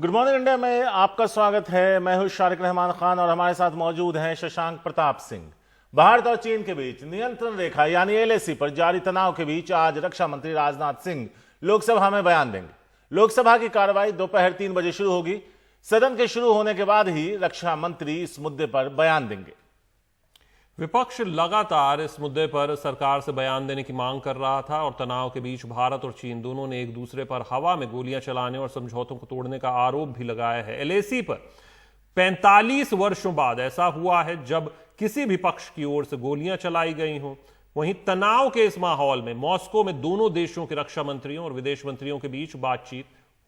Good morning India में आपका स्वागत है। मैं हूं शारिक रहमान खान और हमारे साथ मौजूद हैं शशांक प्रताप सिंह। भारत और चीन के बीच नियंत्रण रेखा यानी एलएसी पर जारी तनाव के बीच आज रक्षा मंत्री राजनाथ सिंह लोकसभा में बयान देंगे। लोकसभा की कार्रवाई दोपहर 3 बजे शुरू होगी। सदन के शुरू होने के बाद ही रक्षा मंत्री इस मुद्दे पर बयान देंगे। विपक्ष लगातार इस मुद्दे पर सरकार से बयान देने की मांग कर रहा था और तनाव के बीच भारत और चीन दोनों ने एक दूसरे पर हवा में गोलियां चलाने और समझौतों को तोड़ने का आरोप भी लगाया है। एलएसी पर 45 वर्षों बाद ऐसा हुआ है जब किसी भी पक्ष की ओर से गोलियां चलाई गई हों। वहीं तनाव के इस माहौल में मॉस्को में दोनों देशों के रक्षा मंत्रियों और विदेश मंत्रियों के बीच बातचीत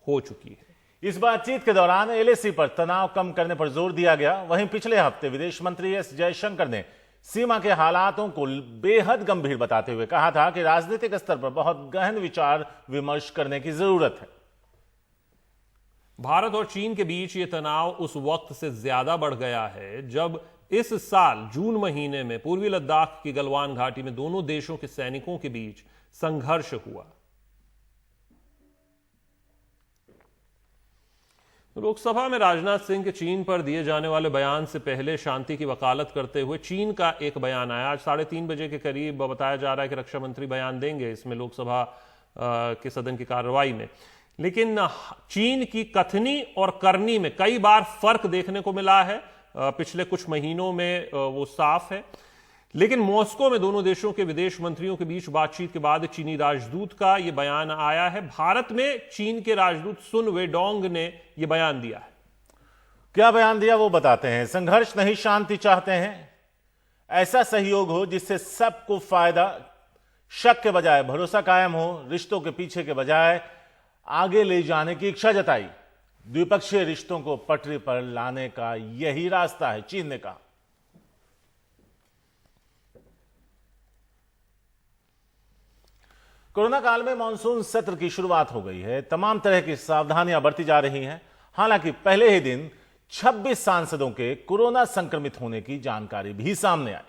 हो चुकी है। इस बातचीत के दौरान एलएसी पर तनाव कम करने पर जोर दिया गया। वहीं पिछले हफ्ते विदेश मंत्री एस जयशंकर ने सीमा के हालातों को बेहद गंभीर बताते हुए कहा था कि राजनीतिक स्तर पर बहुत गहन विचार विमर्श करने की जरूरत है। भारत और चीन के बीच ये तनाव उस वक्त से ज्यादा बढ़ गया है जब इस साल जून महीने में पूर्वी लद्दाख की गलवान घाटी में दोनों देशों के सैनिकों के बीच संघर्ष हुआ। लोकसभा में राजनाथ सिंह के चीन पर दिए जाने वाले बयान से पहले शांति की वकालत करते हुए चीन का एक बयान आया। आज 3:30 बजे के करीब बताया जा रहा है कि रक्षा मंत्री बयान देंगे इसमें लोकसभा के सदन की कार्रवाई में। लेकिन चीन की कथनी और करनी में कई बार फर्क देखने को मिला है। पिछले कुछ महीनों में वो साफ है। लेकिन मॉस्को में दोनों देशों के विदेश मंत्रियों के बीच बातचीत के बाद चीनी राजदूत का यह बयान आया है। भारत में चीन के राजदूत सुन वेडोंग ने यह बयान दिया है। क्या बयान दिया वो बताते हैं। संघर्ष नहीं, शांति चाहते हैं। ऐसा सहयोग हो जिससे सबको फायदा, शक के बजाय भरोसा कायम हो, रिश्तों के पीछे के बजाय आगे ले जाने की इच्छा जताई। द्विपक्षीय रिश्तों को पटरी पर लाने का यही रास्ता है, चीन ने कहा। कोरोना काल में मानसून सत्र की शुरुआत हो गई है। तमाम तरह की सावधानियां बरती जा रही हैं। हालांकि पहले ही दिन 26 सांसदों के कोरोना संक्रमित होने की जानकारी भी सामने आई।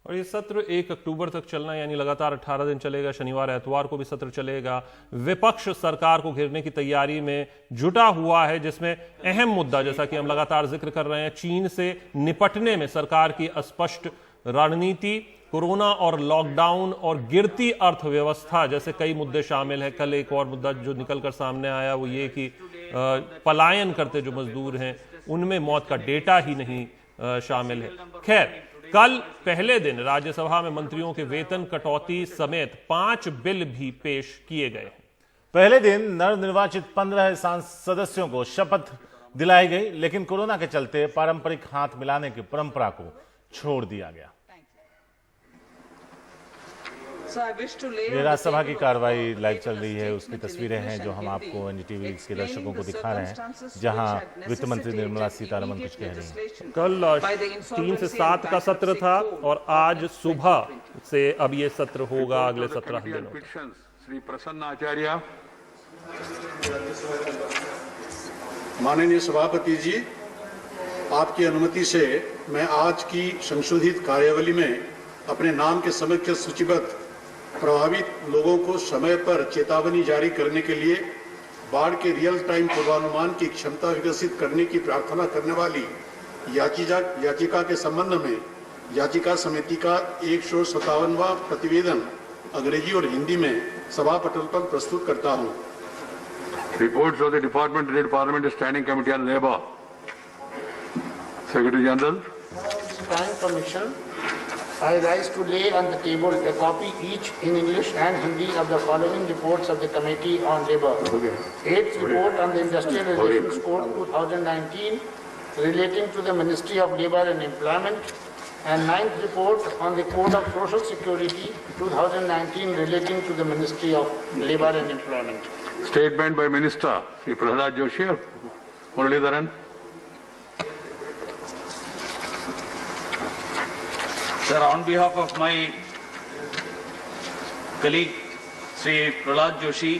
और ये सत्र 1 अक्टूबर तक चलना यानी लगातार 18 दिन चलेगा। शनिवार एतवार को भी सत्र चलेगा। विपक्ष सरकार को घेरने की तैयारी में जुटा हुआ है, जिसमें अहम मुद्दा, जैसा कि हम लगातार जिक्र कर रहे हैं, चीन से निपटने में सरकार की अस्पष्ट रणनीति, कोरोना और लॉकडाउन और गिरती अर्थव्यवस्था जैसे कई मुद्दे शामिल हैं। कल एक और मुद्दा जो निकलकर सामने आया वो ये कि पलायन करते जो मजदूर हैं उनमें मौत का डेटा ही नहीं शामिल है। खैर, कल पहले दिन राज्यसभा में मंत्रियों के वेतन कटौती समेत 5 बिल भी पेश किए गए। पहले दिन नवनिर्वाचित 15 सदस्यों को शपथ दिलाई गई, लेकिन कोरोना के चलते पारंपरिक हाथ मिलाने की परंपरा को छोड़ दिया गया। ये राज्यसभा की कार्रवाई लाइव चल रही है, उसकी तस्वीरें हैं जो हम आपको एनडीटीवी के दर्शकों को दिखा रहे हैं, जहां वित्त मंत्री निर्मला सीतारमण कुछ कह रही हैं। कल 3 से 7 का सत्र था और आज सुबह से अब ये सत्र होगा अगले 17 दिनों। श्री प्रसन्न आचार्य। माननीय सभापति जी, आपकी अनुमति से मैं आज की संशोधित कार्यावली में अपने नाम के समक्ष सूचीबद्ध प्रभावित लोगों को समय पर चेतावनी जारी करने के लिए बाढ़ के रियल टाइम पूर्वानुमान की क्षमता विकसित करने की प्रार्थना करने वाली याचिका के संबंध में याचिका समिति का 157वां प्रतिवेदन अंग्रेजी और हिंदी में सभा पटल पर प्रस्तुत करता हूं। Reports of the department read parliament standing committee on labour. Secretary general. Planning Commission, I rise to lay on the table a copy each in English and Hindi of the following reports of the Committee on Labour. 8th report on the Industrial Relations Code 2019 relating to the Ministry of Labour and Employment, and 9th report on the Code of Social Security 2019 relating to the Ministry of Labour and Employment. Statement by Minister Shri Prahlad Joshi or Muralidharan. Sir, on behalf of my colleague Sri Prahlad Joshi,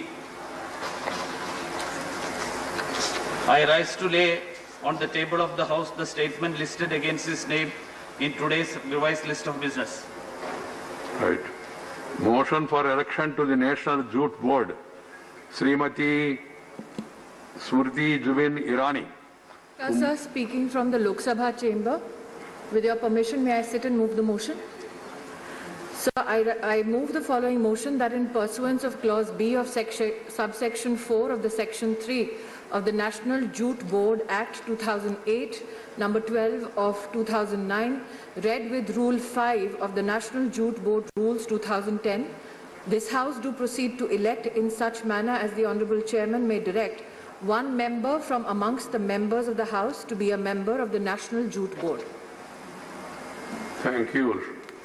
I rise to lay on the table of the House the statement listed against his name in today's revised list of business. Right. Motion for election to the National Jute Board. Srimati Smriti Zubin Irani. Sir, speaking from the Lok Sabha chamber. With your permission, may I sit and move the motion? Sir, I move the following motion that in pursuance of Clause B of subsection 4 of the Section 3 of the National Jute Board Act 2008, number 12 of 2009, read with Rule 5 of the National Jute Board Rules 2010, this House do proceed to elect in such manner as the Honourable Chairman may direct one member from amongst the members of the House to be a member of the National Jute Board. Thank you,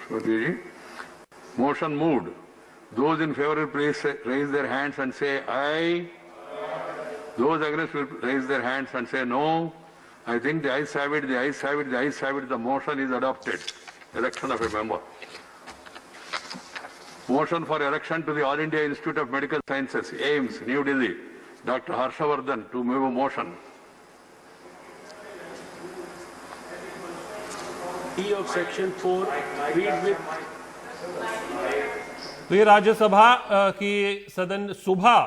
Smriti ji. Motion moved. Those in favor, please raise their hands and say aye. Those against will raise their hands and say no. I think the ayes have it, the ayes have it, the ayes have it. The motion is adopted. Election of a member. Motion for election to the All India Institute of Medical Sciences, AIIMS, New Delhi. Dr. Harshavardhan to move a motion. D of Section 4, read with. तो ये राज्यसभा की सदन सुबह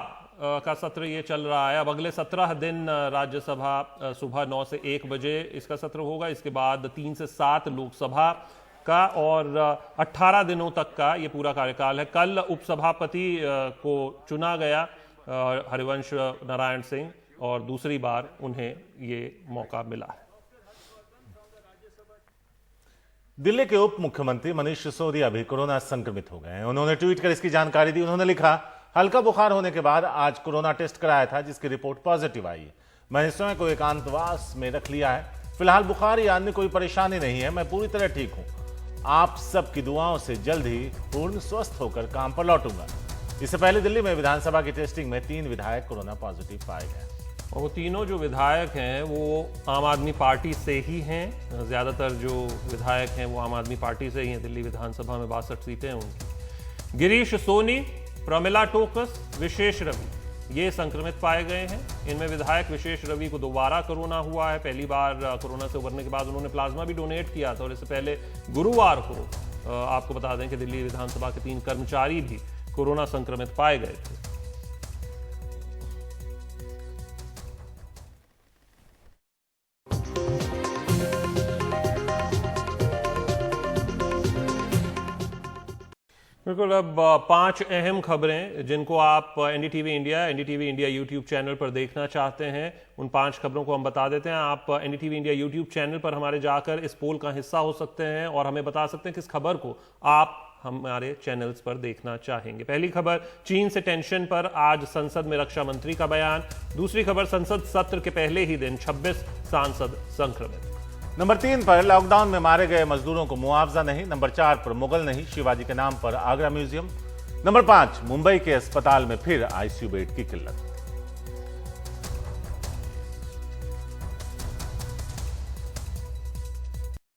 का सत्र ये चल रहा है। अब अगले 17 दिन राज्यसभा सुबह 9 से 1 बजे इसका सत्र होगा। इसके बाद 3 से 7 लोकसभा का और 18 दिनों तक का ये पूरा कार्यकाल है। कल उपसभापति को चुना गया हरिवंश नारायण सिंह और दूसरी बार उन्हें ये मौका मिला है। दिल्ली के उप मुख्यमंत्री मनीष सिसोदिया भी कोरोना संक्रमित हो गए हैं। उन्होंने ट्वीट कर इसकी जानकारी दी। उन्होंने लिखा, हल्का बुखार होने के बाद आज कोरोना टेस्ट कराया था जिसकी रिपोर्ट पॉजिटिव आई है। मैंने स्वयं को एकांतवास में रख लिया है। फिलहाल बुखार या अन्य कोई परेशानी नहीं है। मैं पूरी तरह ठीक हूं। आप सबकी दुआओं से जल्द ही पूर्ण स्वस्थ होकर काम पर लौटूंगा। इससे पहले दिल्ली में विधानसभा की टेस्टिंग में 3 विधायक कोरोना पॉजिटिव पाए गए और वो तीनों जो विधायक हैं वो आम आदमी पार्टी से ही हैं। ज़्यादातर जो विधायक हैं वो आम आदमी पार्टी से ही हैं। दिल्ली विधानसभा में 62 सीटें हैं उनकी। गिरीश सोनी, प्रमिला टोकस, विशेष रवि ये संक्रमित पाए गए हैं। इनमें विधायक विशेष रवि को दोबारा कोरोना हुआ है। पहली बार कोरोना से उबरने के बाद उन्होंने प्लाज्मा भी डोनेट किया था और इससे पहले गुरुवार को आपको बता दें कि दिल्ली विधानसभा के 3 कर्मचारी भी कोरोना संक्रमित पाए गए थे। बिल्कुल, अब 5 अहम खबरें जिनको आप एनडीटीवी इंडिया यूट्यूब चैनल पर देखना चाहते हैं, उन 5 खबरों को हम बता देते हैं। आप एनडीटीवी इंडिया यूट्यूब चैनल पर हमारे जाकर इस पोल का हिस्सा हो सकते हैं और हमें बता सकते हैं किस खबर को आप हमारे चैनल्स पर देखना चाहेंगे। पहली खबर, चीन से टेंशन पर आज संसद में रक्षा मंत्री का बयान। दूसरी खबर, संसद सत्र के पहले ही दिन 26 सांसद संक्रमित। नंबर 3 पर लॉकडाउन में मारे गए मजदूरों को मुआवजा नहीं। नंबर 4 पर मुगल नहीं, शिवाजी के नाम पर आगरा म्यूजियम। नंबर 5, मुंबई के अस्पताल में फिर आईसीयू बेड की किल्लत।